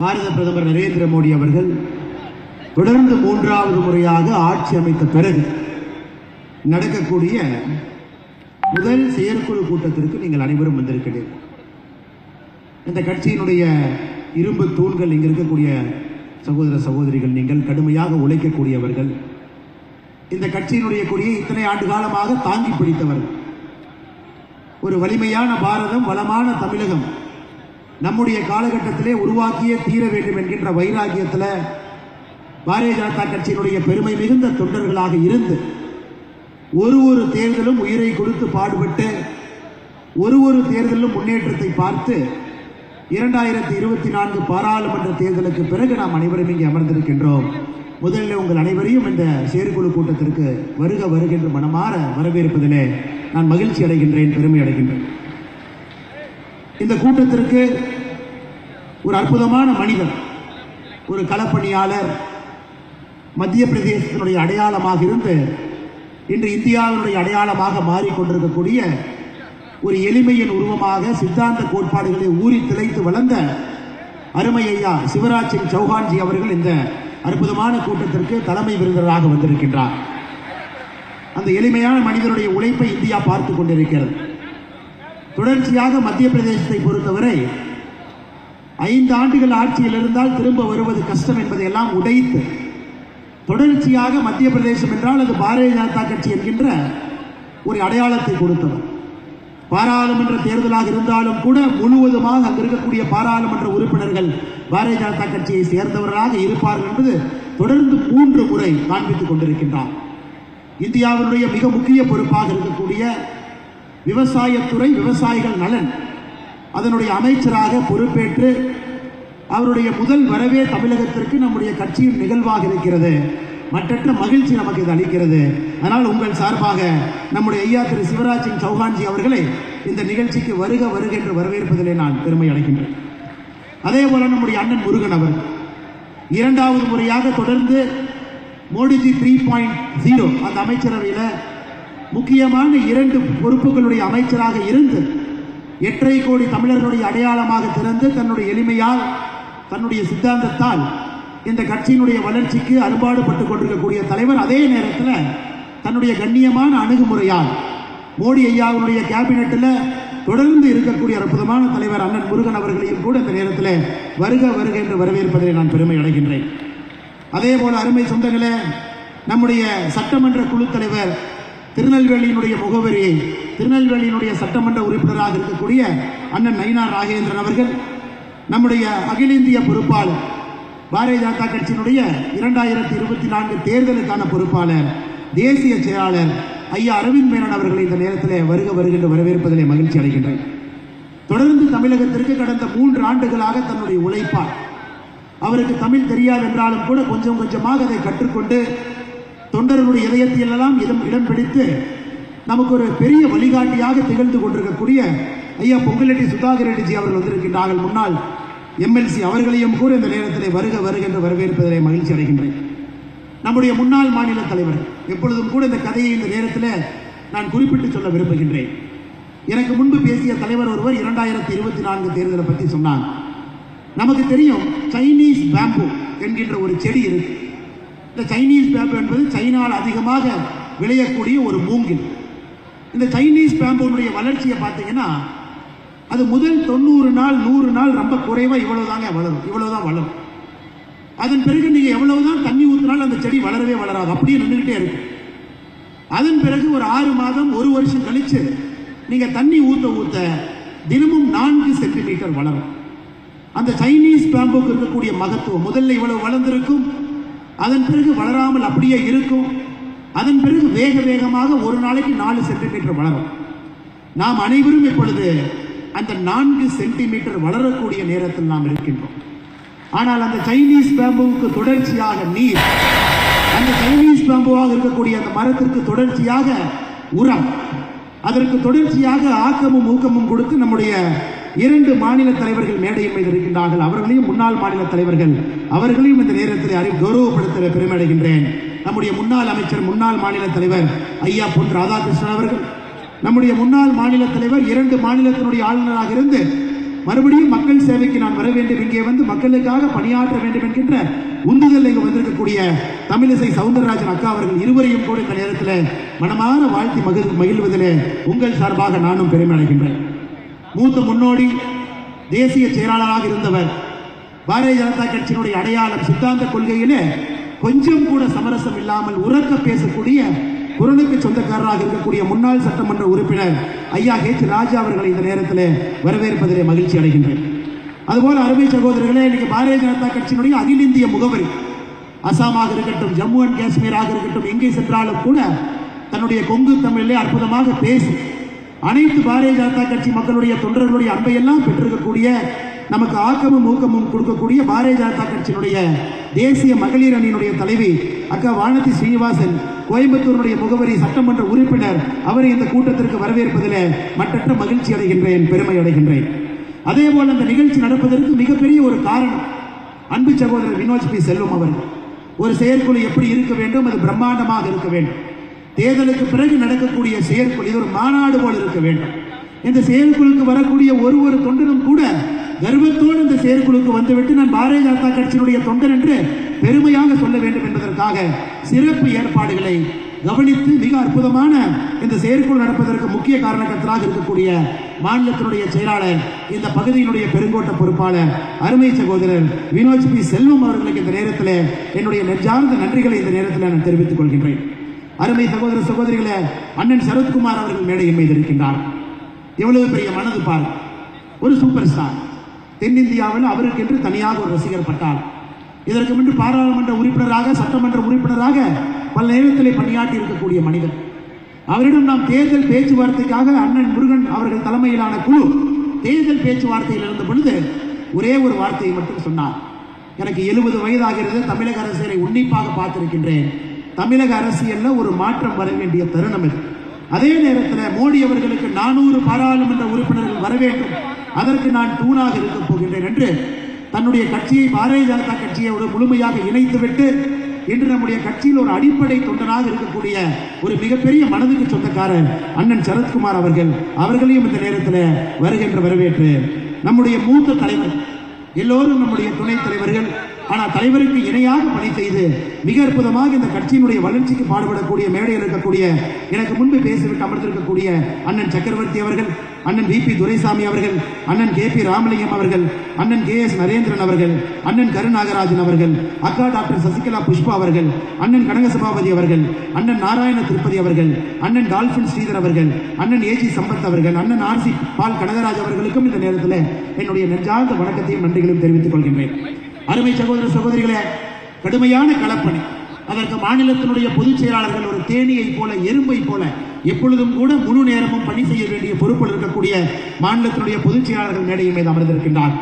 பாரத பிரதமர் நரேந்திர மோடி அவர்கள் தொடர்ந்து மூன்றாவது முறையாக ஆட்சி அமைத்த பிறகு நடக்கக்கூடிய முதல் செயற்குழு கூட்டத்திற்கு நீங்கள் அனைவரும் வந்திருக்கிறீர்கள். இந்த கட்சியினுடைய இரும்பு தூண்கள் இங்கு இருக்கக்கூடிய சகோதர சகோதரிகள், நீங்கள் கடுமையாக உழைக்கக்கூடியவர்கள். இந்த கட்சியினுடைய கொடியை இத்தனை ஆண்டு காலமாக தாங்கி பிடித்தவர்கள். ஒரு வலிமையான பாரதம், வளமான தமிழகம் நம்முடைய காலகட்டத்திலே உருவாக்கியே தீர வேண்டும் என்கின்ற வைராகியத்தில் பாரதிய ஜனதா கட்சியினுடைய பெருமை மிகுந்த தொண்டர்களாக இருந்து ஒரு தேர்தலும் உயிரை கொடுத்து பாடுபட்டு ஒரு தேர்தலும் முன்னேற்றத்தை பார்த்து 2024 பாராளுமன்ற தேர்தலுக்கு பிறகு நாம் அனைவரும் இங்கே அமர்ந்திருக்கின்றோம். முதலில் உங்கள் அனைவரையும் இந்த செயற்குழு கூட்டத்திற்கு வருக வருகின்ற மனமாற வரவேற்பதிலே நான் மகிழ்ச்சி அடைகின்றேன், பெருமை அடைகின்றேன். இந்த கூட்டத்திற்கு ஒரு அற்புதமான மனிதர், ஒரு களப்பணியாளர், மத்திய பிரதேசத்தினுடைய அடையாளமாக இருந்து இன்று இந்தியாவினுடைய அடையாளமாக மாறிக்கொண்டிருக்கக்கூடிய ஒரு எளிமையின் உருவமாக சித்தாந்த கோட்பாடுகளை ஊறி திளைத்து வளர்ந்த அருமை ஐயா சிவராஜ் சிங் சௌஹான்ஜி அவர்கள் இந்த அற்புதமான கூட்டத்திற்கு தலைமை விருந்தினராக வந்திருக்கின்றார். அந்த எளிமையான மனிதனுடைய உழைப்பை இந்தியா பார்த்துக் கொண்டிருக்கிறது. தொடர்ச்சியாக மத்திய பிரதேசத்தை பொறுத்தவரை 5 ஆண்டுகள் ஆட்சியில் இருந்தால் திரும்ப வருவது கஷ்டம் என்பதை எல்லாம் உடைத்து தொடர்ச்சியாக மத்திய பிரதேசம் என்றால் அது பாரதிய ஜனதா கட்சி என்கின்ற ஒரு அடையாளத்தை கொடுத்தவர். பாராளுமன்ற தேர்தலாக இருந்தாலும் கூட முழுவதுமாக அங்கு இருக்கக்கூடிய பாராளுமன்ற உறுப்பினர்கள் பாரதிய ஜனதா கட்சியை சேர்ந்தவர்களாக இருப்பார்கள் என்பது தொடர்ந்து 3 முறை காண்பித்துக் கொண்டிருக்கின்றார். இந்தியாவினுடைய மிக முக்கிய பொறுப்பாக இருக்கக்கூடிய விவசாயத்துறை, விவசாயிகள் நலன், அதனுடைய அமைச்சராக பொறுப்பேற்று அவருடைய முதல் வரவே தமிழகத்திற்கு நம்முடைய கட்சியின் நிகழ்வாக இருக்கிறது. மற்றற்ற மகிழ்ச்சி நமக்கு இது அளிக்கிறது. ஆனால் உங்கள் சார்பாக நம்முடைய ஐயா திரு சிவராஜ் சிங் சௌஹான்ஜி அவர்களை இந்த நிகழ்ச்சிக்கு வருக வருக என்று வரவேற்பதிலே நான் பெருமை அடைகின்றேன். அதே போல நம்முடைய அண்ணன் முருகன் அவர் 2வது முறையாக தொடர்ந்து மோடிஜி 3.0 அந்த அமைச்சரவையில் முக்கியமான 2 பொறுப்புகளுடைய அமைச்சராக இருந்து 8.5 கோடி தமிழர்களுடைய அடையாளமாக திறந்து தன்னுடைய எளிமையால், தன்னுடைய சித்தாந்தத்தால் இந்த கட்சியினுடைய வளர்ச்சிக்கு அரும்பாடுபட்டுக் கொண்டிருக்கக்கூடிய தலைவர். அதே நேரத்தில் தன்னுடைய கண்ணியமான அணுகுமுறையால் மோடி ஐயாவுடைய கேபினெட்டில் தொடர்ந்து இருக்கக்கூடிய அற்புதமான தலைவர் அண்ணன் முருகன் அவர்களையும் கூட இந்த நேரத்தில் வருக வருக என்று வரவேற்பதில் நான் பெருமை அடைகின்றேன். அதே போல அருமை சொந்தங்களே, நம்முடைய சட்டமன்ற குழு தலைவர், திருநெல்வேலியினுடைய முகவரியை, திருநெல்வேலியினுடைய சட்டமன்ற உறுப்பினராக இருக்கக்கூடிய அண்ணன் நயினார் ராகேந்திரன் அவர்கள், நம்முடைய அகில இந்திய பொறுப்பாளர், பாரதிய ஜனதா கட்சியினுடைய 2024 தேர்தலுக்கான பொறுப்பாளர், தேசிய செயலாளர் ஐயா அரவிந்த் மேனன் அவர்களை இந்த நேரத்தில் வருக வருகின்ற வரவேற்பதிலே மகிழ்ச்சி அடைகின்றேன். தொடர்ந்து தமிழகத்திற்கு கடந்த 3 ஆண்டுகளாக தன்னுடைய உழைப்பார், அவருக்கு தமிழ் தெரியாது என்றாலும் கூட கொஞ்சம் கொஞ்சமாக அதை கற்றுக்கொண்டு தொண்டர்களுடைய இதயத்திலெல்லாம் இடம் பிடித்து நமக்கு ஒரு பெரிய வழிகாட்டியாக திகழ்ந்து கொண்டிருக்கக்கூடிய ஐயா பொங்கலெட்டி சுதாகர் ரெட்டிஜி அவர்கள் வந்திருக்கின்றார்கள். முன்னாள் எம்எல்சி அவர்களையும் கூட இந்த நேரத்தில் வருக வருகின்ற வரவேற்பதிலே மகிழ்ச்சி அடைகின்றேன். நம்முடைய முன்னாள் மாநில தலைவர், எப்பொழுதும் கூட இந்த கதையை இந்த நேரத்தில் நான் குறிப்பிட்டு சொல்ல விரும்புகின்றேன். எனக்கு முன்பு பேசிய தலைவர் ஒருவர் 2024 தேர்தலை பற்றி சொன்னாங்க. நமக்கு தெரியும், சைனீஸ் பேம்பு என்கின்ற ஒரு செடி இருக்கு. இந்த சைனீஸ் பேம்பு என்பது சைனாவில் அதிகமாக விளையக்கூடிய ஒரு மூங்கில். இந்த சைனீஸ் பேம்புடைய வளர்ச்சியை பார்த்தீங்கன்னா அது முதல் 90 நாள் 100 நாள் ரொம்ப குறைவாக இவ்வளவுதான் வளரும். அதன் பிறகு நீங்கள் எவ்வளவுதான் தண்ணி ஊற்றினாலும் அந்த செடி வளரவே வளராது, அப்படியே நின்றுகிட்டே இருக்கு. அதன் பிறகு ஒரு 6 மாதம் 1 வருஷம் கழிச்சு நீங்கள் தண்ணி ஊற்ற தினமும் 4 சென்டிமீட்டர் வளரும். அந்த சைனீஸ் பேம்புக்கு இருக்கக்கூடிய மகத்துவம், முதல்ல இவ்வளவு வளர்ந்திருக்கும், அதன் பிறகு வளராமல் அப்படியே இருக்கும், அதன் பிறகு வேகமாக ஒரு நாளைக்கு 4 சென்டிமீட்டர் வளரும். நாம் அனைவரும் இப்பொழுது அந்த 4 சென்டிமீட்டர் வளரக்கூடிய நேரத்தில் நாம் இருக்கின்றோம். ஆனால் அந்த சைனீஸ் பேம்புவுக்கு தொடர்ச்சியாக நீர், அந்த சைனீஸ் பேம்புவாக இருக்கக்கூடிய அந்த மரத்திற்கு தொடர்ச்சியாக உரம், அதற்கு தொடர்ச்சியாக ஆக்கமும் ஊக்கமும் கொடுத்து நம்முடைய 2 மாநில தலைவர்கள் மேடையின் மீது இருக்கின்றார்கள். அவர்களையும் முன்னாள் மாநில தலைவர்கள், அவர்களையும் இந்த நேரத்தில் கௌரவப்படுத்த பெருமை அடைகின்றேன். நம்முடைய முன்னாள் அமைச்சர், முன்னாள் மாநில தலைவர் ஐயா பொன் ராதாகிருஷ்ணன் அவர்கள், நம்முடைய முன்னாள் மாநில தலைவர் 2 மாநிலத்தினுடைய ஆளுநராக இருந்து மறுபடியும் மக்கள் சேவைக்கு நான் வர வேண்டும், இங்கே வந்து மக்களுக்காக பணியாற்ற வேண்டும் என்கின்ற உந்துதல் இங்கு வந்திருக்கக்கூடிய தமிழிசை சவுந்தரராஜன் அக்கா அவர்கள் இருவரையும் கூட இந்த நேரத்தில் மனமாற வாழ்த்தி மகிழ்வதிலே உங்கள் சார்பாக நானும் பெருமை அடைகின்றேன். மூத்த முன்னோடி தேசிய செயலாளராக இருந்தவர், பாரதிய ஜனதா கட்சியினுடைய அடையாளம், சித்தாந்த கொள்கையிலே கொஞ்சம் கூட சமரசம் இல்லாமல் உரக்க பேசக்கூடிய குரலுக்கு சொந்தக்காரராக இருக்கக்கூடிய முன்னாள் சட்டமன்ற உறுப்பினர் ஐயா ஹெச் ராஜா அவர்களை இந்த நேரத்தில் வரவேற்பதிலே மகிழ்ச்சி அடைகின்றேன். அதுபோல அருமை சகோதரர்களே, இன்னைக்கு பாரதிய ஜனதா கட்சியினுடைய அகில இந்திய முகவரி, அசாமாக இருக்கட்டும், ஜம்மு அண்ட் காஷ்மீராக இருக்கட்டும், எங்கே சென்றாலும் கூட தன்னுடைய கொங்கு தமிழிலே அற்புதமாக பேசி அனைத்து பாரதிய ஜனதா கட்சி மக்களுடைய தொண்டர்களுடைய அன்பையெல்லாம் பெற்றிருக்கக்கூடிய, நமக்கு ஆக்கமும் ஊக்கமும் கொடுக்கக்கூடிய பாரதிய ஜனதா கட்சியினுடைய தேசிய மகளிர் அணியினுடைய தலைவி அக்கா வானதி ஸ்ரீனிவாசன், கோயம்புத்தூருடைய முகவரி சட்டமன்ற உறுப்பினர், அவரை இந்த கூட்டத்திற்கு வரவேற்பதில் மற்றற்ற மகிழ்ச்சி அடைகின்றேன், பெருமை அடைகின்றேன். அதே போல இந்த நிகழ்ச்சி நடப்பதற்கு மிகப்பெரிய ஒரு காரணம் அன்பு சகோதரர் வினோத் பி செல்வம் அவர்கள். ஒரு செயற்குழு எப்படி இருக்க வேண்டும், அது பிரம்மாண்டமாக இருக்க வேண்டும். தேர்தலுக்கு பிறகு நடக்கக்கூடிய செயற்குழு இது ஒரு மாநாடு போல் இருக்க வேண்டும். இந்த செயற்குழுக்கு வரக்கூடிய ஒரு தொண்டரும் கூட கர்வத்தோடு இந்த செயற்குழுக்கு வந்துவிட்டு நான் பாரதிய ஜனதா கட்சியினுடைய தொண்டர் என்று பெருமையாக சொல்ல வேண்டும் என்பதற்காக சிறப்பு ஏற்பாடுகளை கவனித்து மிக அற்புதமான இந்த செயற்குழு நடப்பதற்கு முக்கிய காரணகர்த்தராக இருக்கக்கூடிய மாநிலத்தினுடைய செயலாளர், இந்த பகுதியினுடைய பெருங்கோட்ட பொறுப்பாளர் அருமை சகோதரர் வினோத் பி செல்வம் அவர்களுக்கு இந்த நேரத்தில் என்னுடைய நெஞ்சார்ந்த நன்றிகளை இந்த நேரத்தில் நான் தெரிவித்துக் கொள்கின்றேன். அருமை சகோதர சகோதரிகளே, அண்ணன் சரத்குமார் அவர்கள் மேடையின் மீது இருக்கின்றார். எவ்வளவு பெரிய மனது பார், ஒரு சூப்பர் ஸ்டார். தென்னிந்தியாவில் அவருக்கென்று தனியாக ஒரு ரசிகர் பட்டார். இதற்கு முன்பு பாராளுமன்ற உறுப்பினராக, சட்டமன்ற உறுப்பினராக பல நேரத்தில் பணியாற்றி இருக்கக்கூடிய மனிதர். அவரிடம் நாம் தேர்தல் பேச்சுவார்த்தைக்காக அண்ணன் முருகன் அவர்கள் தலைமையிலான குழு தேர்தல் பேச்சுவார்த்தையில் இருந்த பொழுது ஒரே ஒரு வார்த்தையை மட்டும் சொன்னார். எனக்கு 70 வயதாகிறது, தமிழக அரசியலை உன்னிப்பாக பார்த்திருக்கின்றேன். தமிழக அரசியலில் ஒரு மாற்றம் வர வேண்டிய தருணம் இது. அதே நேரத்தில் மோடி அவர்களுக்கு 400 பாராளுமன்ற உறுப்பினர்கள் வர வேண்டும், அதற்கு நான் தூணாக இருக்கப் போகின்றேன் என்று தன்னுடைய கட்சியை பாரதிய ஜனதா கட்சியோடு முழுமையாக இணைத்துவிட்டு இன்று நம்முடைய கட்சியில் ஒரு அடிப்படை தொண்டனாக இருக்கக்கூடிய ஒரு மிகப்பெரிய மனதுக்கு சொந்தக்காரர் அண்ணன் சரத்குமார் அவர்களையும் இந்த நேரத்தில் வருகின்ற வரவேற்று நம்முடைய மூத்த தலைவர், எல்லோரும் நம்முடைய துணைத் தலைவர்கள், ஆனால் தலைவருக்கு இணையாக பணி செய்து மிக அற்புதமாக இந்த கட்சியினுடைய வளர்ச்சிக்கு பாடுபடக்கூடிய மேடையில் இருக்கக்கூடிய, எனக்கு முன்பு பேசிவிட்டு அமர்ந்திருக்கக்கூடிய அண்ணன் சக்கரவர்த்தி அவர்கள், அண்ணன் VP துரைசாமி அவர்கள், அண்ணன் KP ராமலிங்கம் அவர்கள், அண்ணன் KS நரேந்திரன் அவர்கள், அண்ணன் கருநாகராஜன் அவர்கள், அக்கா டாக்டர் சசிகலா புஷ்பா அவர்கள், அண்ணன் கனகசபாபதி அவர்கள், அண்ணன் நாராயண திருப்பதி அவர்கள், அண்ணன் டால்பின் ஸ்ரீதர் அவர்கள், அண்ணன் AG சம்பத் அவர்கள், அண்ணன் RC பால் கனகராஜ் அவர்களுக்கும் இந்த நேரத்தில் என்னுடைய நெஞ்சார்ந்த வணக்கத்தையும் நன்றிகளையும் தெரிவித்துக் கொள்கின்றேன். அருமை சகோதர சகோதரிகளே, கடுமையான களப்பணி. அதற்கு மாநிலத்தினுடைய பொதுச் செயலாளர்கள் ஒரு தேனியை போல, எறும்பை போல எப்பொழுதும் கூட முழு நேரமும் பணி செய்ய வேண்டிய பொறுப்பில் இருக்கக்கூடிய மாநிலத்தினுடைய பொதுச் செயலாளர்கள் மேடையின் மீது அமர்ந்திருக்கின்றார்.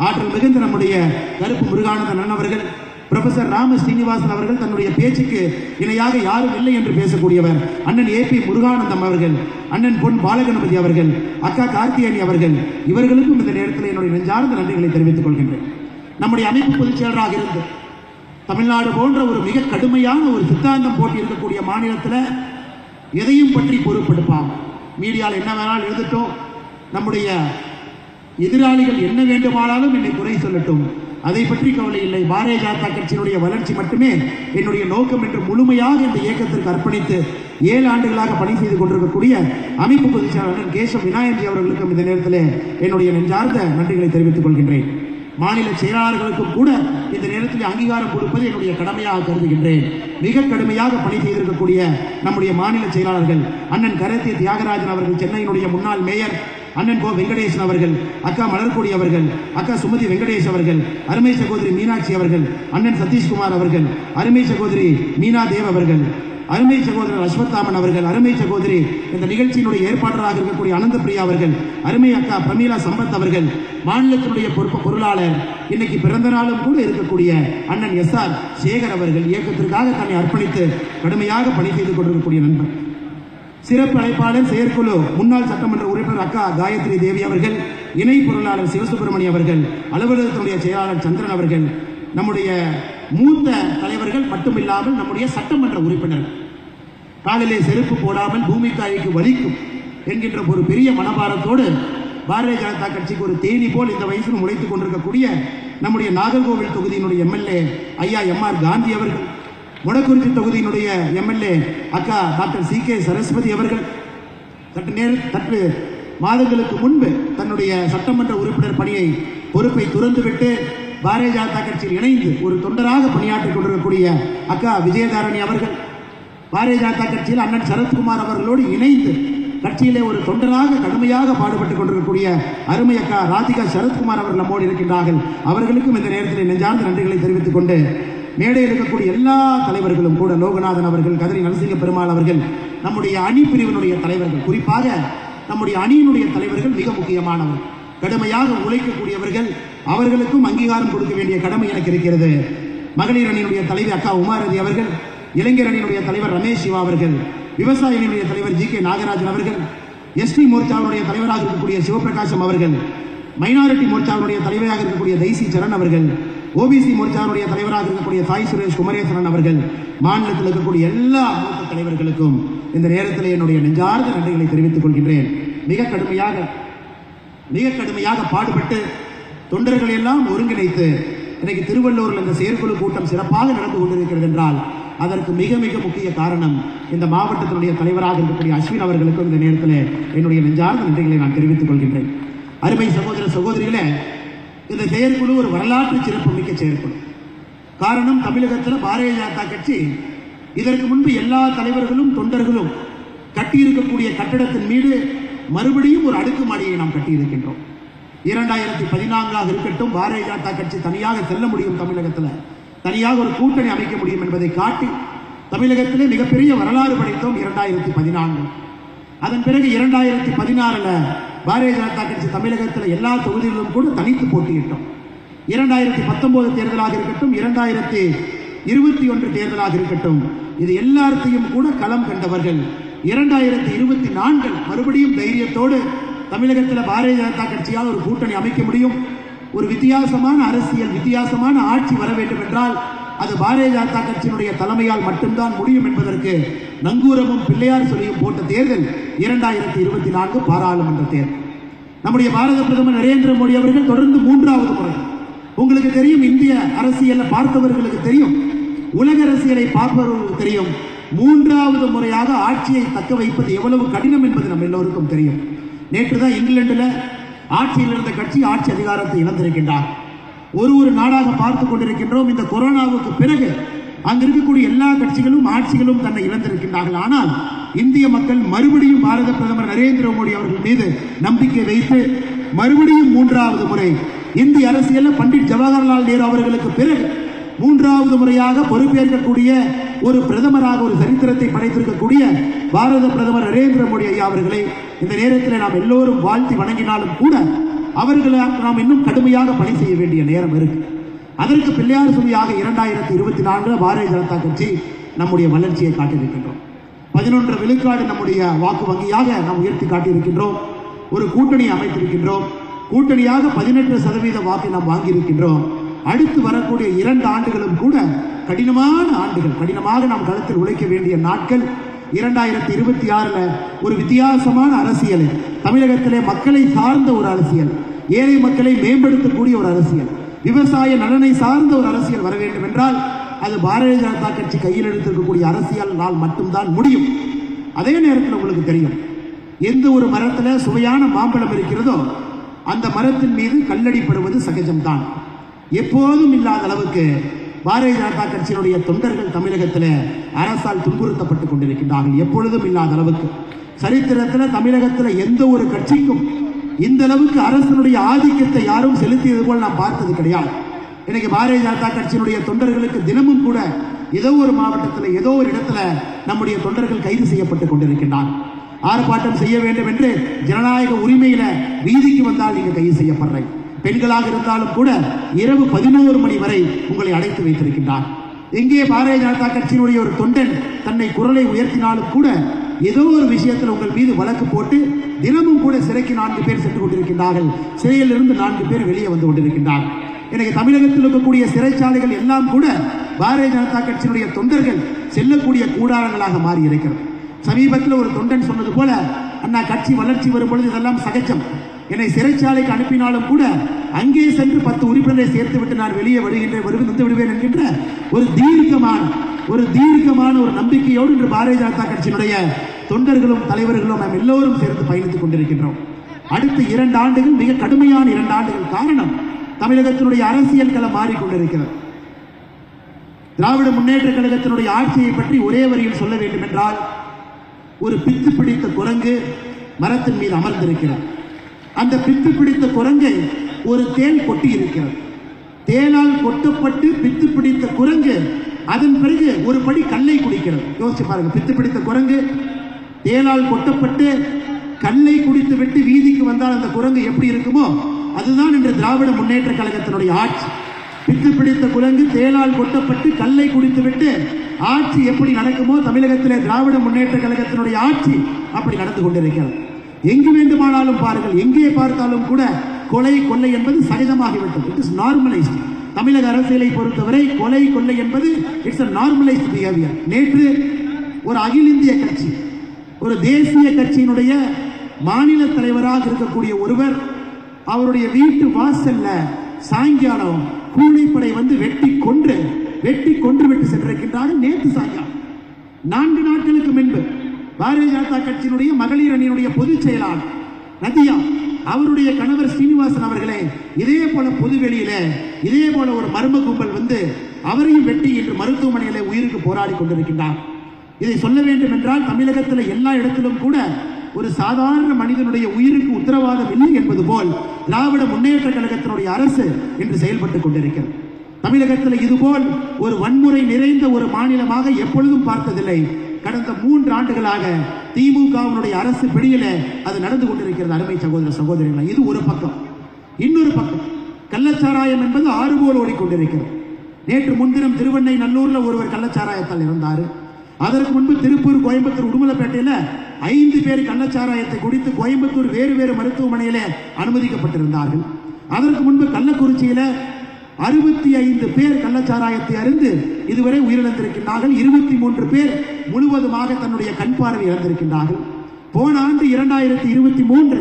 ஆற்றல் மிகுந்த நம்முடைய கருப்பு முருகானந்தன் அவர்கள், ப்ரொஃபசர் ராம ஸ்ரீனிவாசன் அவர்கள், தன்னுடைய பேச்சுக்கு இணையாக யாரும் இல்லை என்று பேசக்கூடியவர் அண்ணன் AP முருகானந்தம் அவர்கள், அண்ணன் பொன் பாலகணபதி அவர்கள், அக்கா கார்த்தியணி அவர்கள், இவர்களுக்கும் இந்த நேரத்தில் என்னுடைய நெஞ்சார்ந்த நன்றிகளை தெரிவித்துக் கொள்கின்றேன். நம்முடைய அமைப்பு பொதுச் செயலராக இருந்து தமிழ்நாடு போன்ற ஒரு மிக கடுமையான ஒரு சித்தாந்தம் போட்டி இருக்கக்கூடிய மாநிலத்தில் எதையும் பற்றி பொறுப்பெடுப்பாங்க. மீடியாவில் என்ன வேணாலும் எழுதட்டும், நம்முடைய எதிராளிகள் என்ன வேண்டுமானாலும் என்னை குறை சொல்லட்டும், அதை பற்றி கவலை இல்லை. பாரதிய ஜனதா கட்சியினுடைய வளர்ச்சி மட்டுமே என்னுடைய நோக்கம் என்று முழுமையாக இந்த இயக்கத்திற்கு அர்ப்பணித்து 7 ஆண்டுகளாக பணி செய்து கொண்டிருக்கக்கூடிய அமைப்பு பொதுச் செயலாளர் கேசவ் விநாயகி அவர்களுக்கும் இந்த நேரத்தில் என்னுடைய நெஞ்சார்ந்த நன்றிகளை தெரிவித்துக் கொள்கின்றேன். மாநில செயலாளர்களுக்கும் கூட இந்த நேரத்தில் அங்கீகாரம் கொடுப்பது என்னுடைய கடமையாக கருதுகின்றேன். மிக கடுமையாக பணி செய்திருக்கக்கூடிய நம்முடைய மாநில செயலாளர்கள் அண்ணன் கரத்தே தியாகராஜன் அவர்கள், சென்னையினுடைய முன்னாள் மேயர் அண்ணன் கோ வெங்கடேசன் அவர்கள், அக்கா மலர்கொடி அவர்கள், அக்கா சுமதி வெங்கடேஷ் அவர்கள், அருமை சகோதரி மீனாட்சி அவர்கள், அண்ணன் சதீஷ்குமார் அவர்கள், அருமை சகோதரி மீனா தேவ் அவர்கள், அருமை சகோதரர் அஸ்வத்தாமன் அவர்கள், அருமை சகோதரி இந்த நிகழ்ச்சியினுடைய ஏற்பாளராக இருக்கக்கூடிய அனந்தபிரியா அவர்கள், அருமை அக்கா பிரமீளா சம்பத் அவர்கள், மாநிலத்தினுடைய பொருளாளர், இன்னைக்கு பிறந்த நாளும் கூட இருக்கக்கூடிய அண்ணன் SR சேகர் அவர்கள், இயக்கத்திற்காக தன்னை அர்ப்பணித்து கடுமையாக பணி செய்து கொண்டிருக்கக்கூடிய நண்பர், சிறப்பு அழைப்பாளர் செயற்குழு முன்னாள் சட்டமன்ற உறுப்பினர் அக்கா காயத்ரி தேவி அவர்கள், இணை பொருளாளர் சிவசுப்பிரமணி அவர்கள், அலுவலகத்தினுடைய செயலாளர் சந்திரன் அவர்கள், நம்முடைய மூத்த தலைவர்கள் மட்டுமில்லாமல் நம்முடைய சட்டமன்ற உறுப்பினர்கள், காலிலே செருப்பு போடாமல் பூமி தாய்க்கு வலிக்கும் என்கின்ற ஒரு பெரிய மனபாரத்தோடு பாரதிய ஜனதா கட்சிக்கு ஒரு தேனி போல் இந்த வயசில் உழைத்துக் கொண்டிருக்கக்கூடிய நம்முடைய நாகர்கோவில் தொகுதியினுடைய எம்எல்ஏ ஐயா எம்ஆர் காந்தி அவர்கள், மொடக்குறிச்சி தொகுதியினுடைய எம்எல்ஏ அக்கா டாக்டர் சி.கே. சரஸ்வதி அவர்கள் சற்று மாதங்களுக்கு முன்பு தன்னுடைய சட்டமன்ற உறுப்பினர் பணியை பொறுப்பை துறந்துவிட்டு பாரதிய ஜனதா கட்சியில் இணைந்து ஒரு தொண்டராக பணியாற்றிக் கொண்டிருக்கக்கூடிய அக்கா விஜயதாரணி அவர்கள், பாரதிய ஜனதா கட்சியில் அண்ணன் சரத்குமார் அவர்களோடு இணைந்து கட்சியிலே ஒரு தொண்டராக கடுமையாக பாடுபட்டுக் கொண்டிருக்கக்கூடிய அருமை அக்கா ராதிகா சரத்குமார் அவர்கள் நம்மோடு இருக்கின்றார்கள். அவர்களுக்கும் இந்த நேரத்தில் நெஞ்சார்ந்த நன்றிகளை தெரிவித்துக் கொண்டு மேடையில் இருக்கக்கூடிய எல்லா தலைவர்களும் கூட, லோகநாதன் அவர்கள், கதிரி நரசிங்க பெருமாள் அவர்கள், நம்முடைய அணி பிரிவினுடைய தலைவர்கள், குறிப்பாக நம்முடைய அணியினுடைய தலைவர்கள் மிக முக்கியமானவர், கடுமையாக உழைக்கக்கூடியவர்கள். அவர்களுக்கும் அங்கீகாரம் கொடுக்க வேண்டிய கடமை எனக்கு இருக்கிறது. மகளிர் அணியினுடைய தலைவர் அக்கா உமாரதி அவர்கள், இளைஞர் அணியினுடைய தலைவர் ரமேஷ் சிவா அவர்கள், விவசாய அணியினுடைய தலைவர் ஜி.கே. நாகராஜன் அவர்கள், எஸ்டி மோர்ச்சாவுடைய தலைவராக இருக்கக்கூடிய சிவபிரகாசம் அவர்கள், மைனாரிட்டி மோர்ச்சாவுடைய தலைவராக இருக்கக்கூடிய தைசி சரண் அவர்கள், ஓபிசி மோர்ச்சாவுடைய தலைவராக இருக்கக்கூடிய சாய் சுரேஷ் குமரேசரன் அவர்கள், மாநிலத்தில் இருக்கக்கூடிய எல்லா மூத்த தலைவர்களுக்கும் இந்த நேரத்தில் என்னுடைய நெஞ்சார்ந்த நன்றிகளை தெரிவித்துக் கொள்கின்றேன். மிக கடுமையாக பாடுபட்டு தொண்டர்களை எல்லாம் ஒருங்கிணைத்து இன்னைக்கு திருவள்ளூரில் இந்த செயற்குழு கூட்டம் சிறப்பாக நடந்து கொண்டிருக்கிறது என்றால் அதற்கு மிக முக்கிய காரணம் இந்த மாவட்டத்தினுடைய தலைவராக இருக்கக்கூடிய அஸ்வின் அவர்களுக்கும் இந்த நேரத்தில் என்னுடைய நெஞ்சார்ந்த நன்றிகளை நான் தெரிவித்துக் கொள்கின்றேன். அருமை சகோதர சகோதரிகளே, இந்த செயற்குழு ஒரு வரலாற்று சிறப்பு மிக்க செயற்குழு. காரணம், தமிழகத்தில் பாரதிய ஜனதா கட்சி இதற்கு முன்பு எல்லா தலைவர்களும் தொண்டர்களும் கட்டியிருக்கக்கூடிய கட்டடத்தின் மீது மறுபடியும் ஒரு அடுக்குமாடியை நாம் கட்டியிருக்கின்றோம். 2014 இருக்கட்டும், பாரதிய ஜனதா கட்சி தனியாக செல்ல முடியும், தமிழகத்தில் தனியாக ஒரு கூட்டணி அமைக்க முடியும் என்பதை காட்டி தமிழகத்திலே மிகப்பெரிய வரலாறு படைத்தோம் 2014. அதன் பிறகு 2016 பாரதிய ஜனதா கட்சி தமிழகத்தில் எல்லா தொகுதிகளிலும் கூட தனித்து போட்டியிட்டோம். 2019 தேர்தலாக இருக்கட்டும், 2021 தேர்தலாக இருக்கட்டும், இது எல்லாத்தையும் கூட களம் கண்டவர்கள். 2024 மறுபடியும் தைரியத்தோடு தமிழகத்தில் பாரதிய ஜனதா கட்சியால் ஒரு கூட்டணி அமைக்க முடியும், ஒரு வித்தியாசமான அரசியல், வித்தியாசமான ஆட்சி வர வேண்டும் என்றால் அது பாரதிய ஜனதா கட்சியினுடைய தலைமையால் மட்டும்தான் முடியும் என்பதற்கு நங்கூரமும் பிள்ளையார் சொல்லியும் போட்ட தேர்தல் 2024 பாராளுமன்ற தேர்தல். நம்முடைய பாரத பிரதமர் நரேந்திர மோடி அவர்கள் தொடர்ந்து 3வது முறை, உங்களுக்கு தெரியும், இந்திய அரசியலை பார்த்தவர்களுக்கு தெரியும், உலக அரசியலை பார்ப்பவர்களுக்கு தெரியும், 3வது முறையாக ஆட்சியை தக்க வைப்பது எவ்வளவு கடினம் என்பது நம்ம எல்லோருக்கும் தெரியும். நேற்று தான் இங்கிலாந்தில் ஆட்சியில் இருந்த கட்சி ஆட்சி அதிகாரத்தை இழந்திருக்கின்றார். ஒரு நாடாக பார்த்து கொண்டிருக்கின்றோம். இந்த கொரோனாவுக்கு பிறகு அங்கு இருக்கக்கூடிய எல்லா கட்சிகளும் ஆட்சிகளும் தன்னை இழந்திருக்கின்றார்கள். ஆனால் இந்திய மக்கள் மறுபடியும் பாரத பிரதமர் நரேந்திர மோடி அவர்கள் மீது நம்பிக்கை வைத்து மறுபடியும் 3வது முறை இந்திய அரசியலில் பண்டிட் ஜவஹர்லால் நேரு அவர்களுக்கு பிறகு 3வது முறையாக பொறுப்பேற்கக்கூடிய ஒரு பிரதமராக ஒரு சரித்திரத்தை படைத்திருக்கக்கூடிய பாரத பிரதமர் நரேந்திர மோடி ஐயா அவர்களை இந்த நேரத்தில் நாம் எல்லோரும் வாழ்த்தி வணங்கினாலும் கூட அவர்களை நாம் இன்னும் கடுமையாக பணி செய்ய வேண்டிய நேரம் இருக்கு. அதற்கு பிள்ளையார் சொல்லியாக 2024 பாரதிய ஜனதா கட்சி நம்முடைய வளர்ச்சியை காட்டியிருக்கின்றோம். 11 விழுக்காடு நம்முடைய வாக்கு வங்கியாக நாம் உயர்த்தி காட்டியிருக்கின்றோம். ஒரு கூட்டணியை அமைத்திருக்கின்றோம். கூட்டணியாக 18% வாக்கை நாம் வாங்கியிருக்கின்றோம். அடுத்து வரக்கூடிய 2 ஆண்டுகளும் கூட கடினமான ஆண்டுகள், கடினமாக நாம் களத்தில் உழைக்க வேண்டிய நாட்கள். 2026 ஒரு வித்தியாசமான அரசியல், தமிழகத்திலே மக்களை சார்ந்த ஒரு அரசியல், ஏழை மக்களை மேம்படுத்தக்கூடிய ஒரு அரசியல், விவசாய நலனை சார்ந்த ஒரு அரசியல் வர வேண்டும் என்றால் அது பாரதிய ஜனதா கட்சி கையில் எடுத்திருக்கக்கூடிய அரசியலால் மட்டும்தான் முடியும். அதே நேரத்தில் உங்களுக்கு தெரியும், எந்த ஒரு மரத்தில் சுவையான மாம்பழம் இருக்கிறதோ அந்த மரத்தின் மீது கல்லடிப்படுவது சகஜம்தான். எப்போதும் இல்லாத அளவுக்கு பாரதிய ஜனதா கட்சியினுடைய தொண்டர்கள் தமிழகத்தில் அரசால் துன்புறுத்தப்பட்டுக் கொண்டிருக்கின்றார்கள். எப்பொழுதும் இல்லாத அளவுக்கு சரித்திரத்தில் தமிழகத்தில் எந்த ஒரு கட்சிக்கும் இந்த அளவுக்கு அரசனுடைய ஆதிக்கத்தை யாரும் செலுத்தியது போல் நாம் பார்த்தது கிடையாது. இன்னைக்கு பாரதிய ஜனதா கட்சியினுடைய தொண்டர்களுக்கு தினமும் கூட ஏதோ ஒரு மாவட்டத்தில் ஏதோ ஒரு இடத்துல நம்முடைய தொண்டர்கள் கைது செய்யப்பட்டுக் கொண்டிருக்கின்றார். ஆர்ப்பாட்டம் செய்ய வேண்டும் என்று ஜனநாயக உரிமையில வீதிக்கு வந்தால் நீங்க கைது செய்யப்படுறீங்க. பெண்களாக இருந்தாலும் கூட இரவு 11 மணி வரை உங்களை அடைத்து வைத்திருக்கின்றார். எங்கே பாரதிய ஜனதா கட்சியினுடைய ஒரு தொண்டன் தன்னை குரலை உயர்த்தினாலும் கூட ஏதோ ஒரு விஷயத்தில் உங்கள் மீது வழக்கு போட்டு தினமும் கூட சிறைக்கு 4 பேர் சென்று கொண்டிருக்கின்றார்கள். சிறையில் இருந்து 4 பேர் வெளியே வந்து கொண்டிருக்கின்றார்கள். எனக்கு தமிழகத்தில் இருக்கக்கூடிய சிறைச்சாலைகள் எல்லாம் கூட பாரதிய ஜனதா கட்சியினுடைய தொண்டர்கள் செல்லக்கூடிய கூடாரங்களாக மாறி இருக்கிறது. சமீபத்தில் ஒரு தொண்டன் சொன்னது போல, அண்ணா கட்சி வளர்ச்சி வரும்பொழுது இதெல்லாம் சகஜம், என்னை சிறைச்சாலைக்கு அனுப்பினாலும் கூட அங்கே சென்று 10 உறுப்பினரை சேர்த்து விட்டு நான் வெளியே வந்து விடுவேன் என்கின்ற ஒரு தீர்க்கமான ஒரு நம்பிக்கையோடு இன்று பாரதிய ஜனதா கட்சியினுடைய தொண்டர்களும் தலைவர்களும் நாம் எல்லோரும் சேர்ந்து பயணித்துக் கொண்டிருக்கின்றோம். அடுத்த 2 ஆண்டுகள் மிக கடுமையான 2 ஆண்டுகள். காரணம், தமிழகத்தினுடைய அரசியல் களம் மாறிக்கொண்டிருக்கிறது. திராவிட முன்னேற்ற கழகத்தினுடைய ஆட்சியை பற்றி ஒரே வரியில் சொல்ல வேண்டும் என்றால், ஒரு பித்து பிடித்த குரங்கு மரத்தின் மீது அமர்ந்திருக்கிறது. அந்த பித்து பிடித்த குரங்கை ஒரு தேள் கொட்டி இருக்கிறது. தேளால் கொட்டப்பட்டு பித்து பிடித்த குரங்கு அதன் பிறகு ஒரு படி கல்லை குடிக்கிறது. யோசிச்சு பாருங்க, பித்து பிடித்த குரங்கு தேளால் கொட்டப்பட்டு கல்லை குடித்து விட்டு வீதிக்கு வந்தால் அந்த குரங்கு எப்படி இருக்குமோ அதுதான் இன்று திராவிட முன்னேற்ற கழகத்தினுடைய ஆட்சி. பித்து பிடித்த குரங்கு தேளால் கொட்டப்பட்டு கல்லை குடித்து விட்டு ஆட்சி எப்படி நடக்குமோ தமிழகத்திலே திராவிட முன்னேற்ற கழகத்தினுடைய ஆட்சி அப்படி நடந்து கொண்டிருக்கிறது. எங்கு வேண்டுமானாலும் பாருங்கள், எங்கே பார்த்தாலும் கூட கொலை கொள்ளை என்பது சகஜமாகிவிட்டது. It is normalised. தமிழக அரசியலை பொறுத்தவரை கொலை கொள்ளை என்பது இட்ஸ் a நார்மலைஸ்ட் பிஹேவியர். நேற்று ஒரு அகில இந்திய கட்சி, ஒரு தேசிய கட்சியினுடைய மாநில தலைவராக இருக்கக்கூடிய ஒருவர் அவருடைய வீட்டு வாசல்ல சாயங்காலம் கூலிப்படை வந்து வெட்டி கொன்று விட்டு சென்றிருக்கின்றார்கள். நேற்று சாயங்காலம் 4 நாட்களுக்கு முன்பு பாரதிய ஜனதா கட்சியினுடைய மகளிர் அணியினுடைய பொதுச் செயலாளர் நதியா அவருடைய கணவர் ஸ்ரீனிவாசன் அவர்களே இதே போல பொதுவெளியில இதே போல ஒரு மர்ம கும்பல் வந்து அவரையும் வெட்டி இன்று மருத்துவமனையில உயிருக்கு போராடி கொண்டிருக்கின்றார். இதை சொல்ல வேண்டும் என்றால் தமிழகத்தில் எல்லா இடத்திலும் கூட ஒரு சாதாரண மனிதனுடைய உயிருக்கு உத்தரவாதம் இல்லை என்பது போல் திராவிட முன்னேற்ற கழகத்தினுடைய அரசு இன்று செயல்பட்டுக் கொண்டிருக்கிறது. தமிழகத்தில் இதுபோல் ஒரு வன்முறை நிறைந்த ஒரு மாநிலமாக எப்பொழுதும் பார்த்ததில்லை. கடந்த 3 ஆண்டுகளாக திமுகவினுடைய அரசு பிடியில அது நடந்து கொண்டிருக்கிறது. அருமை சகோதர சகோதரிகளை, இது ஒரு பக்கம். இன்னொரு பக்கம் கள்ளச்சாராயம் என்பது ஆறுபோல் ஓடிக்கொண்டிருக்கிறது. நேற்று முன்தினம் திருவண்ணை நல்லூர்ல ஒருவர் கள்ளச்சாராயத்தால் இருந்தார். அதற்கு முன்பு திருப்பூர், கோயம்புத்தூர், உடுமலைப்பேட்டையில 5 பேர் கள்ளச்சாராயத்தை குடித்து கோயம்புத்தூர் வேறு மருத்துவமனையில அனுமதிக்கப்பட்டிருந்தார்கள். அதற்கு முன்பு கள்ளக்குறிச்சியில 65 பேர் கள்ளச்சாராயத்தை அருந்து இதுவரை உயிரிழந்திருக்கின்றார்கள். 23 பேர் முழுவதுமாக தன்னுடைய கண் பார்வை இழந்திருக்கின்றார்கள். போன ஆண்டு 2023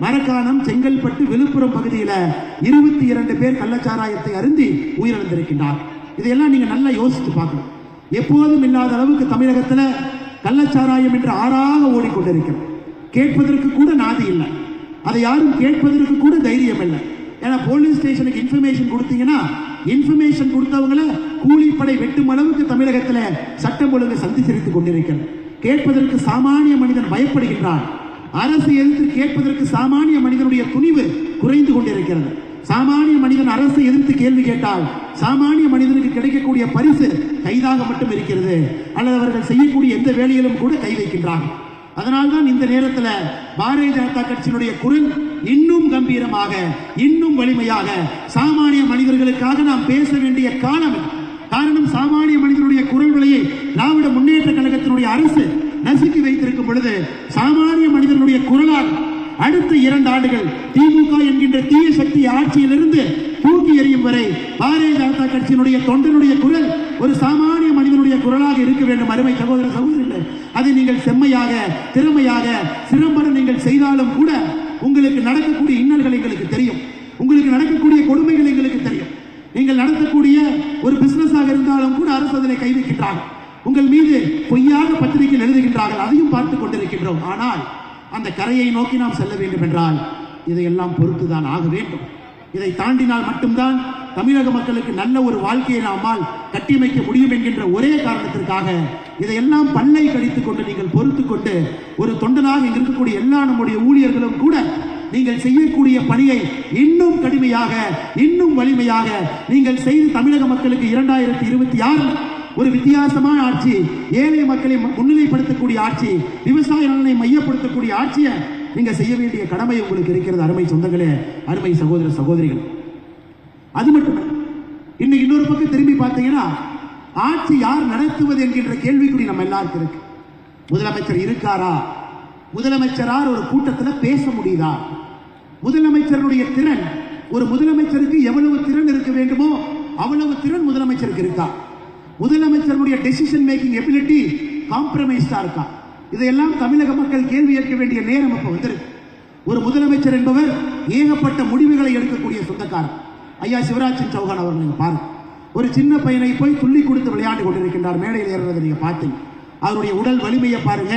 மரக்காணம், செங்கல்பட்டு, விழுப்புரம் பகுதியில் 22 பேர் கள்ளச்சாராயத்தை அருந்தி உயிரிழந்திருக்கின்றார். இதையெல்லாம் நீங்க நல்லா யோசித்து பார்க்கணும். எப்போதும் இல்லாத அளவுக்கு தமிழகத்தில் கள்ளச்சாராயம் என்று ஆறாக ஓடிக்கொண்டிருக்கிறது. கேட்பதற்கு கூட நாதி இல்லை, அதை யாரும் கேட்பதற்கு கூட தைரியம் இல்லை. ஏன்னா போலீஸ் ஸ்டேஷனுக்கு இன்ஃபர்மேஷன் கொடுத்தீங்கன்னா இன்ஃபர்மேஷன் கொடுத்தவங்களை கூலிப்படை வெட்டும் அளவுக்கு தமிழகத்தில் சட்டம் ஒழுங்கு சந்தி சிரித்துக் கொண்டிருக்கிறது. கேட்பதற்கு சாமானிய மனிதன் பயப்படுகின்றான். அரசு எதிர்த்து கேட்பதற்கு சாமானிய மனிதனுடைய துணிவு குறைந்து கொண்டிருக்கிறது. சாமானிய மனிதன் அரசை எதிர்த்து கேள்வி கேட்டால் சாமானிய மனிதனுக்கு கிடைக்கக்கூடிய பரிசு கைதாக மட்டும் இருக்கிறது, அல்லது அவர்கள் செய்யக்கூடிய எந்த வேலையிலும் கூட கை வைக்கின்றார்கள். அதனால்தான் இந்த நேரத்தில் பாரதிய ஜனதா கட்சியினுடைய குரல் இன்னும் கம்பீரமாக, இன்னும் வலிமையாக சாமானிய மனிதர்களுக்காக நாம் பேச வேண்டிய காலம். காரணம், சாமானிய மனிதனுடைய குரல் விலையை திராவிட முன்னேற்ற கழகத்தினுடைய அரசு நசுக்கி வைத்திருக்கும் பொழுது சாமானிய மனிதனுடைய குரலால் அடுத்த 2 ஆண்டுகள் திமுக என்கின்ற தீய சக்தி ஆட்சியிலிருந்து தூக்கி எறியும் வரை பாரதிய ஜனதா கட்சியினுடைய தொண்டனுடைய குரல் ஒரு சாமானிய மனிதனுடைய குரலாக இருக்க வேண்டும். அருமை சகோதர சகோதரிகளே, அதை நீங்கள் செம்மையாக, திறமையாக, சிறம்பட நீங்கள் செய்தாலும் கூட உங்களுக்கு நடக்கக்கூடிய இன்னல்கள் எங்களுக்கு தெரியும், உங்களுக்கு நடக்கக்கூடிய கொடுமைகள் எங்களுக்கு தெரியும். நீங்கள் நடத்தக்கூடிய ஒரு பிசினஸாக இருந்தாலும் கூட அரசு அதனை கைவிக்கின்றார்கள், உங்கள் மீது பொய்யாக பத்திரிகையில் எழுதுகின்றார்கள், அதையும் பார்த்துக் கொண்டிருக்கின்றோம். ஆனால் அந்த கரையை நோக்கி நாம் செல்ல வேண்டும் என்றால் இதையெல்லாம் பொறுத்துதான் ஆக வேண்டும். இதை தாண்டினால் மட்டும்தான் தமிழக மக்களுக்கு நல்ல ஒரு வாழ்க்கையை நம்மால் கட்டியமைக்க முடியும் என்கின்ற ஒரே காரணத்திற்காக இதையெல்லாம் பல்லை கடித்துக் கொண்டு நீங்கள் பொறுத்துக் கொண்டு ஒரு தொண்டனாக இருக்கக்கூடிய எல்லா நம்முடைய ஊழியர்களும் கூட நீங்கள் செய்யக்கூடிய பணியை இன்னும் கடுமையாக, இன்னும் வலிமையாக நீங்கள் செய்து தமிழக மக்களுக்கு 2026 ஒரு வித்தியாசமான ஆட்சி, ஏழை மக்களை முன்னிலைப்படுத்தக்கூடிய ஆட்சி, விவசாய நலனை மையப்படுத்தக்கூடிய ஆட்சியை நீங்க செய்ய வேண்டிய கடமை உங்களுக்கு இருக்கிறது. அருமை சொந்தங்களே, அருமை சகோதர சகோதரிகள், அது மட்டுமல்ல, இன்னைக்கு இன்னொரு பக்கம் திரும்பி பார்த்தீங்கன்னா ஆட்சி யார் நடத்துவது என்கின்ற கேள்விக்குறி நம்ம எல்லாருக்கும் இருக்கு. முதலமைச்சர் இருக்காரா? முதலமைச்சரால் ஒரு கூட்டத்தில் பேச முடியுதா? முதலமைச்சருடைய திறன், ஒரு முதலமைச்சருக்கு எவ்வளவு திறன் இருக்க வேண்டுமோ அவ்வளவு திறன் முதலமைச்சருக்கு இருக்கா? முதலமைச்சருடைய டெசிஷன் மேக்கிங் எபிலிட்டி காம்ப்ரமைஸ்டா இருக்கா? இதையெல்லாம் தமிழக மக்கள் கேள்வி கேட்க வேண்டிய நேரம் இப்ப வந்திருக்கு. ஒரு முதலமைச்சர் என்பவர் ஏகப்பட்ட முடிவுகளை எடுக்கக்கூடிய சொந்தக்காரர். ஐயா சிவராஜ் சிங் சௌஹான் அவர்கள் நீங்க பாருங்க, ஒரு சின்ன பையனை போய் துள்ளி கொடுத்து விளையாண்டு கொண்டிருக்கின்றார். மேடையில் ஏறுவதை நீங்க பார்த்தீங்க. அவருடைய உடல் வலிமையை பாருங்க,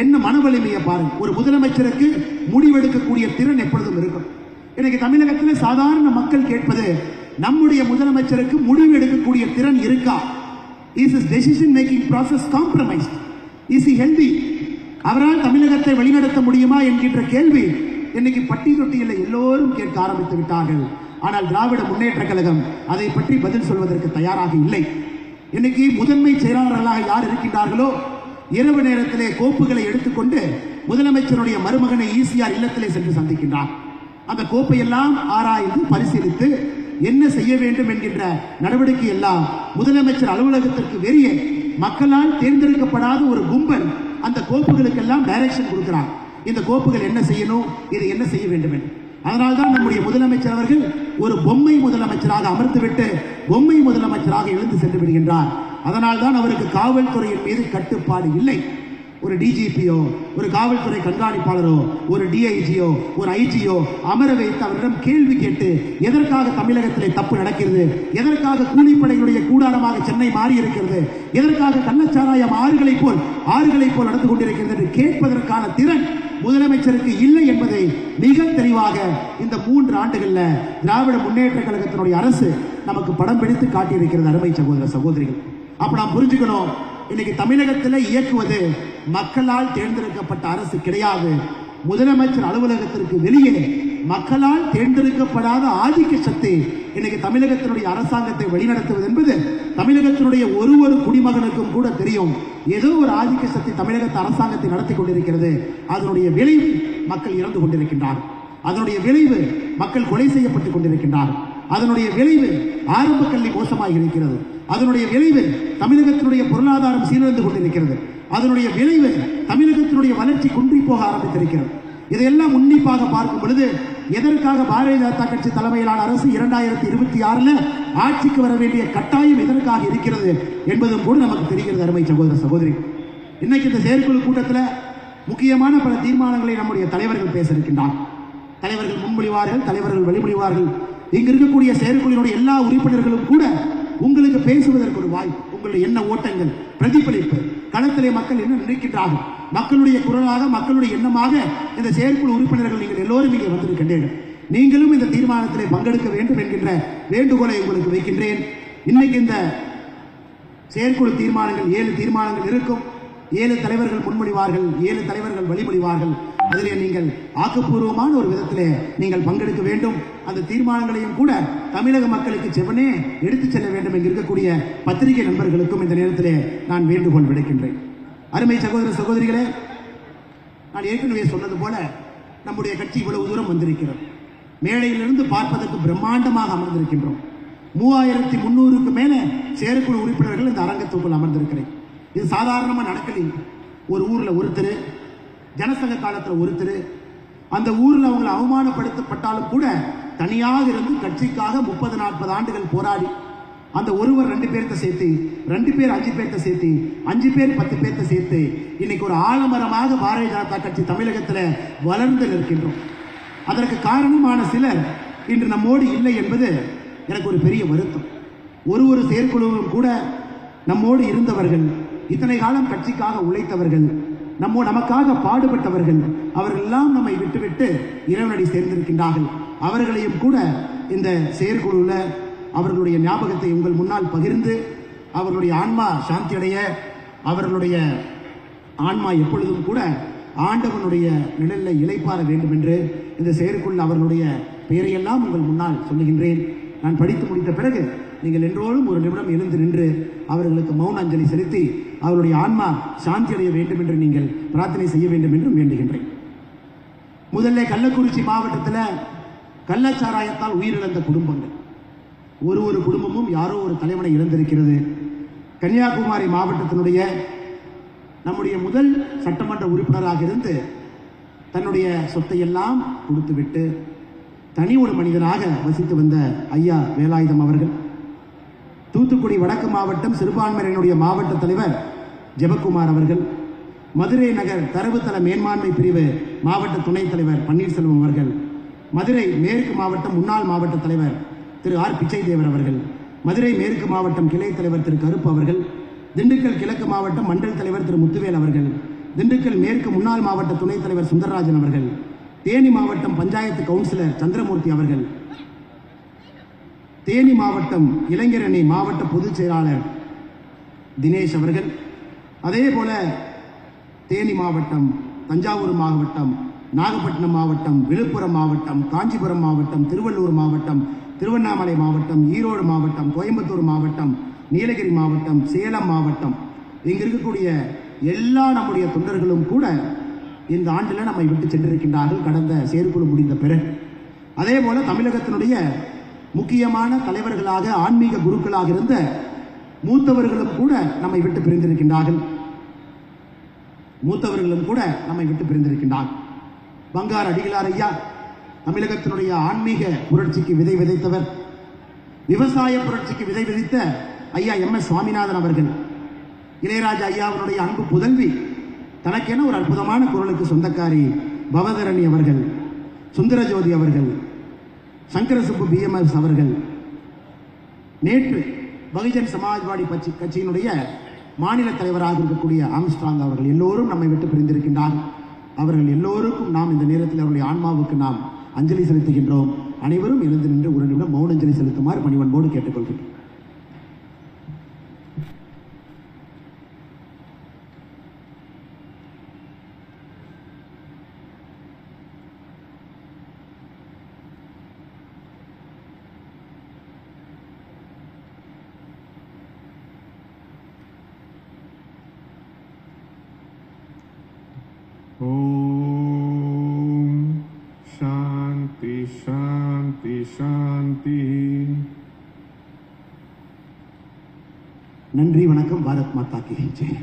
என்ன மன வலிமையை பாருங்க. ஒரு முதலமைச்சருக்கு முடிவெடுக்கக்கூடிய திறன் எப்பொழுதும் இருக்கும். இன்னைக்கு தமிழகத்தில் சாதாரண மக்கள் கேட்பது, நம்முடைய முதலமைச்சருக்கு முடிவு எடுக்கக்கூடிய திறன் இருக்கா? Is is decision making process compromised? Is he healthy? அவரால் தமிழகத்தை வழிநடத்த முடியுமா என்கின்ற கேள்வி இன்னைக்கு பட்டி தொட்டியில் எல்லோரும் கேட்க ஆரம்பித்து விட்டார்கள். ஆனால் திராவிட முன்னேற்ற கழகம் அதை பற்றி பதில் சொல்வதற்கு தயாராக இல்லை. இன்னைக்கு முதன்மை செயலாளர்களாக யார் இருக்கின்றார்களோ, இரவு நேரத்திலே கோப்புகளை எடுத்துக்கொண்டு முதலமைச்சருடைய மருமகனை ஈசிஆர் இல்லத்திலே சென்று சந்திக்கின்றார். அந்த கோப்பை எல்லாம் ஆராய்ந்து பரிசீலித்து என்ன செய்ய வேண்டும் என்கின்ற நடவடிக்கை எல்லாம் முதலமைச்சர் அலுவலகத்திற்கு வெளியே மக்களால் தேர்ந்தெடுக்கப்படாத ஒரு கும்பல் அந்த கோப்புகளுக்கெல்லாம் டைரக்ஷன் கொடுக்கிறார். இந்த கோப்புகள் என்ன செய்யணும், இது என்ன செய்ய வேண்டும் என்று. அதனால்தான் நம்முடைய முதலமைச்சர் அவர்கள் ஒரு பொம்மை முதலமைச்சராக அமர்ந்துவிட்டு பொம்மை முதலமைச்சராக எழுந்து சென்று விடுகின்றார். அதனால்தான் அவருக்கு காவல்துறையின் மீது கட்டுப்பாடு இல்லை. ஒரு டிஜிபியோ, ஒரு காவல்துறை கண்காணிப்பாளரோ, ஒரு டிஐஜியோ, ஒரு ஐஜியோ அமர வைத்து அவரிடம் கேள்வி கேட்டு எதற்காக தமிழகத்திலே தப்பு நடக்கிறது, எதற்காக கூலிப்படைகளுடைய கூடாரமாக சென்னை மாறி இருக்கிறது, எதற்காக கள்ளச்சாராயம் ஆறுகளைப் போல் நடந்து கொண்டிருக்கிறது என்று கேட்பதற்கான திறன் முதலமைச்சருக்கு இல்லை என்பதை மிக தெளிவாக இந்த 3 ஆண்டுகளில் திராவிட முன்னேற்ற கழகத்தினுடைய அரசு நமக்கு படம் பிடித்து காட்டியிருக்கிறது. அருமை சகோதர சகோதரிகள், அப்ப நாம் புரிஞ்சுக்கணும், இன்னைக்கு தமிழகத்தில் இயக்குவது மக்களால் தேர்ந்தெடுக்கப்பட்ட அரசு கிடையாது. முதலமைச்சர் அலுவலகத்திற்கு வெளியே மக்களால் தேர்ந்தெடுக்கப்படாத ஆதிக்க சக்தி இன்னைக்கு தமிழகத்தினுடைய அரசாங்கத்தை வழிநடத்துவது என்பது தமிழகத்தினுடைய ஒரு குடிமகனுக்கும் கூட தெரியும். ஏதோ ஒரு ஆதிக்க சக்தி தமிழகத்து அரசாங்கத்தை நடத்தி கொண்டிருக்கிறது. அதனுடைய விளைவு மக்கள் இறந்து கொண்டிருக்கின்றார். அதனுடைய விளைவு மக்கள் கொலை செய்யப்பட்டுக் கொண்டிருக்கின்றார். அதனுடைய விளைவு ஆரம்ப கல்வி மோசமாக இருக்கிறது. அதனுடைய விளைவு தமிழகத்தினுடைய பொருளாதாரம் சீரழிந்து கொண்டிருக்கிறது. அதனுடைய விளைவு தமிழகத்தினுடைய வளர்ச்சி குன்றி போக ஆரம்பித்திருக்கிறது. இதையெல்லாம் உன்னிப்பாக பார்க்கும் பொழுது எதற்காக பாரதிய ஜனதா கட்சி தலைமையிலான அரசு 2026 ஆட்சிக்கு வர வேண்டிய கட்டாயம் எதற்காக இருக்கிறது என்பதும் கூட நமக்கு தெரிகிறது. அருமை சகோதர சகோதரி, இன்னைக்கு இந்த செயற்குழு கூட்டத்தில் முக்கியமான பல தீர்மானங்களை நம்முடைய தலைவர்கள் பேச இருக்கின்றார். தலைவர்கள் முன்மொழிவார்கள், தலைவர்கள் வழிமொழிவார்கள். இங்கு இருக்கக்கூடிய செயற்குழுவினுடைய எல்லா உறுப்பினர்களும் கூட உங்களுக்கு பேசுவதற்கு ஒரு வாய்ப்பு, உங்களுடைய என்ன ஓட்டங்கள், பிரதிபலிப்பு, களத்திலே மக்கள் என்ன நினைக்கின்றார்கள், மக்களுடைய குரலாக, மக்களுடைய எண்ணமாக இந்த செயற்குழு உறுப்பினர்கள் நீங்கள் எல்லோரும் இங்கே வந்திருக்கின்றீர்கள். நீங்களும் இந்த தீர்மானத்திலே பங்கெடுக்க வேண்டும் என்கின்ற வேண்டுகோளை உங்களுக்கு வைக்கின்றேன். இன்னைக்கு இந்த செயற்குழு தீர்மானங்கள் 7 தீர்மானங்கள் இருக்கும். 7 தலைவர்கள் முன்மொழிவார்கள், 7 தலைவர்கள் வழிமொழிவார்கள். அதிலே நீங்கள் ஆக்கப்பூர்வமான ஒரு விதத்திலே நீங்கள் பங்கெடுக்க வேண்டும். அந்த தீர்மானங்களையும் கூட தமிழக மக்களுக்கு செவனே எடுத்துச் செல்ல வேண்டும் என்று இருக்கக்கூடிய பத்திரிகை நண்பர்களுக்கும் இந்த நேரத்திலே நான் வேண்டுகோள் விடுக்கின்றேன். அருமை சகோதர சகோதரிகளே, நான் ஏற்கனவே சொன்னது போல நம்முடைய கட்சி இவ்வளவு தூரம் வந்திருக்கிறது. மேடையிலிருந்து பார்ப்பதற்கு பிரம்மாண்டமாக அமர்ந்திருக்கின்றோம். 3300க்கு மேலே செயற்குழு உறுப்பினர்கள் இந்த அரங்கத்துக்குள் அமர்ந்திருக்கிறேன். இது சாதாரணமாக நடக்கலைங்க. ஒரு ஊரில் ஒருத்தர், ஜனசங்க காலத்தில் ஒருத்தர், அந்த ஊரில் அவங்களை அவமானப்படுத்தப்பட்டாலும் கூட தனியாக இருந்து கட்சிக்காக 30-40 ஆண்டுகள் போராடி அந்த ஒருவர் 2 பேர்த்த சேர்த்து, 2 பேர் 5 பேர்த்த சேர்த்து, 5 பேர் 10 பேர்த்த சேர்த்து இன்னைக்கு ஒரு ஆலமரமாக பாரதிய ஜனதா கட்சி தமிழகத்தில் வளர்ந்து நிற்கின்றோம். அதற்கு காரணமான சிலர் இன்று நம்மோடு இல்லை என்பது எனக்கு ஒரு பெரிய வருத்தம். ஒரு செயற்குழுவும் கூட நம்மோடு இருந்தவர்கள், இத்தனை காலம் கட்சிக்காக உழைத்தவர்கள், நமக்காக பாடுபட்டவர்கள், அவர்கள் எல்லாம் நம்மை விட்டுவிட்டு இறைவனடி சேர்ந்திருக்கின்றார்கள். அவர்களையும் கூட இந்த செயற்குழுவில் அவர்களுடைய ஞாபகத்தை உங்கள் முன்னால் பகிர்ந்து அவர்களுடைய ஆன்மா சாந்தி அடைய, அவர்களுடைய ஆன்மா எப்பொழுதும் கூட ஆண்டவனுடைய நிழலில் இளைப்பாற வேண்டும் என்று இந்த செயற்குழு அவர்களுடைய பெயரையெல்லாம் உங்கள் முன்னால் சொல்லுகின்றேன். நான் படித்து முடித்த பிறகு நீங்கள் என்றோடும் ஒரு நிமிடம் எழுந்து நின்று அவர்களுக்கு மௌன அஞ்சலி செலுத்தி அவருடைய ஆன்மா சாந்தி அடைய வேண்டும் என்று நீங்கள் பிரார்த்தனை செய்ய வேண்டும் என்றும் வேண்டுகின்றேன். முதல்ல கள்ளக்குறிச்சி மாவட்டத்தில் கள்ளச்சாராயத்தால் உயிரிழந்த குடும்பங்கள், ஒரு குடும்பமும் யாரோ ஒரு தலைவனை இழந்திருக்கிறது. கன்னியாகுமரி மாவட்டத்தினுடைய நம்முடைய முதல் சட்டமன்ற உறுப்பினராக இருந்து தன்னுடைய சொத்தை எல்லாம் கொடுத்துவிட்டு தனி ஒரு மனிதனாக வசித்து வந்த ஐயா வேலாயுதம் அவர்கள், தூத்துக்குடி வடக்கு மாவட்டம் சிறுபான்மையினுடைய மாவட்ட தலைவர் ஜெபக்குமார் அவர்கள், மதுரை நகர் தரவுத்தள மேம்பான்மை பிரிவு மாவட்ட துணைத் தலைவர் பன்னீர்செல்வம் அவர்கள், மதுரை மேற்கு மாவட்ட முன்னாள் மாவட்ட தலைவர் திரு ஆர் பிச்சை தேவர் அவர்கள், மதுரை மேற்கு மாவட்டம் கிளை தலைவர் திரு கருப்பு அவர்கள், திண்டுக்கல் கிழக்கு மாவட்டம் மண்டல் தலைவர் திரு முத்துவேல் அவர்கள், திண்டுக்கல் மேற்கு முன்னாள் மாவட்ட துணைத் தலைவர் சுந்தரராஜன் அவர்கள், தேனி மாவட்டம் பஞ்சாயத்து கவுன்சிலர் சந்திரமூர்த்தி அவர்கள், தேனி மாவட்டம் இளைஞரணி மாவட்ட பொதுச் செயலாளர் தினேஷ் அவர்கள், அதே போல தேனி மாவட்டம், தஞ்சாவூர் மாவட்டம், நாகப்பட்டினம் மாவட்டம், விழுப்புரம் மாவட்டம், காஞ்சிபுரம் மாவட்டம், திருவள்ளூர் மாவட்டம், திருவண்ணாமலை மாவட்டம், ஈரோடு மாவட்டம், கோயம்புத்தூர் மாவட்டம், நீலகிரி மாவட்டம், சேலம் மாவட்டம், இங்கு இருக்கக்கூடிய எல்லா நம்முடைய தொண்டர்களும் கூட இந்த ஆண்டில் நம்மை விட்டு சென்றிருக்கின்றார்கள் கடந்த செயற்குழு முடிந்த பிறகு. அதே போல தமிழகத்தினுடைய முக்கியமான தலைவர்களாக ஆன்மீக குருக்களாக இருந்த மூத்தவர்களும் கூட நம்மை விட்டு பிரிந்திருக்கின்றார்கள். பங்கார் அடிகளார் ஐயா தமிழகத்தினுடைய ஆன்மீக புரட்சிக்கு விதை விதைத்தவர். விவசாய புரட்சிக்கு விதை விதைத்த ஐயா MS சுவாமிநாதன் அவர்கள், இளையராஜா ஐயாவுடைய அன்பு புதல்வி, தனக்கென ஒரு அற்புதமான குரலுக்கு சொந்தக்காரி பவதரணி அவர்கள், சுந்தரஜோதி அவர்கள், சங்கரசுப்பு BMS அவர்கள், நேற்று பகுஜன் சமாஜ்வாடி கட்சியினுடைய மாநில தலைவராக இருக்கக்கூடிய ஆம்ஸ்ட்ராங் அவர்கள் எல்லோரும் நம்மை விட்டு பிரிந்திருக்கின்றார்கள். அவர்கள் எல்லோருக்கும் நாம் இந்த நேரத்தில் அவருடைய ஆன்மாவுக்கு நாம் அஞ்சலி செலுத்துகின்றோம். அனைவரும் எழுந்து நின்று ஒரு நிமிடம் மௌன அஞ்சலி செலுத்துமாறு பணிவன்போடு கேட்டுக்கொள்கிறேன். ஓம் சாந்தி சாந்தி சாந்தி. நன்றி, வணக்கம். பாரத் மாதா கி ஜெய்.